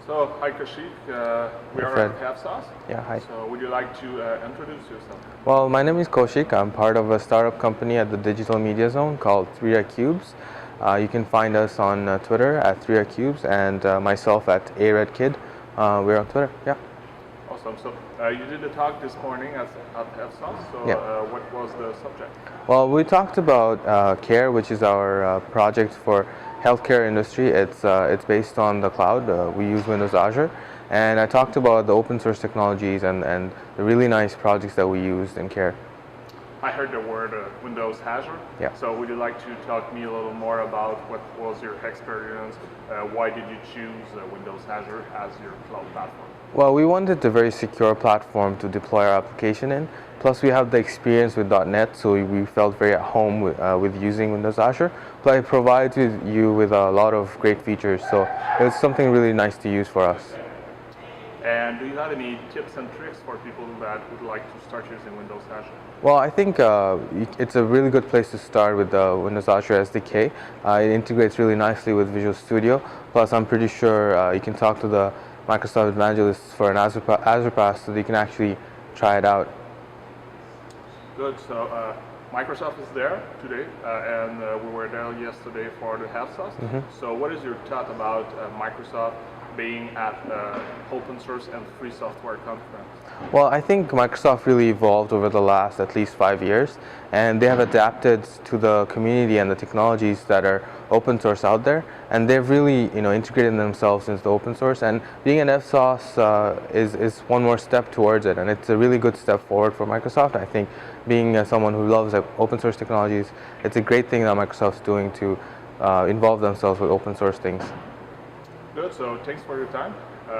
So, hi Kowsheek, we are at FSOSS. Yeah, hi. So, would you like to introduce yourself? Well, my name is Kowsheek. I'm part of a startup company at the digital media zone called 3 Cubes. You can find us on Twitter at 3 Cubes and myself at aredkid. We're on Twitter, yeah. Awesome. So, you did a talk this morning at FSOSS. So, Yeah. What was the subject? Well, we talked about CARE, which is our project for healthcare industry. It's based on the cloud. We use Windows Azure. And I talked about the open source technologies and the really nice projects that we used in CARE. I heard the word Windows Azure. Yeah. So, would you like to talk to me a little more about what was your experience? Why did you choose Windows Azure as your cloud platform? Well, we wanted a very secure platform to deploy our application in. Plus, we have the experience with .NET, so we felt very at home with using Windows Azure. But it provides you with a lot of great features, so it was something really nice to use for us. And do you have any tips and tricks for people that would like to start using Windows Azure? Well, I think it's a really good place to start with the Windows Azure SDK. It integrates really nicely with Visual Studio. Plus, I'm pretty sure you can talk to the Microsoft evangelists for an Azure Pass so that you can actually try it out. Good. So Microsoft is there today, and we were there yesterday for the FSOSS. So what is your thought about Microsoft being at open source and free software conference? Well, I think Microsoft really evolved over the last at least 5 years, and they have adapted to the community and the technologies that are open source out there, and they've really integrated themselves into the open source. And being an FSOSS is one more step towards it, and it's a really good step forward for Microsoft. I think being someone who loves open source technologies, it's a great thing that Microsoft's doing to involve themselves with open source things. Good. So thanks for your time.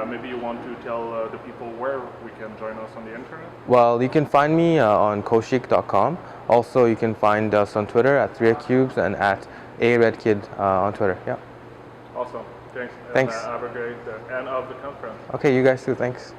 Maybe you want to tell the people where we can join us on the internet? Well, you can find me on kowsheek.com. Also, you can find us on Twitter at 3 Cubes and at aredkid on Twitter. Yeah. Awesome. Thanks. Thanks. And have a great end of the conference. Okay, you guys too. Thanks.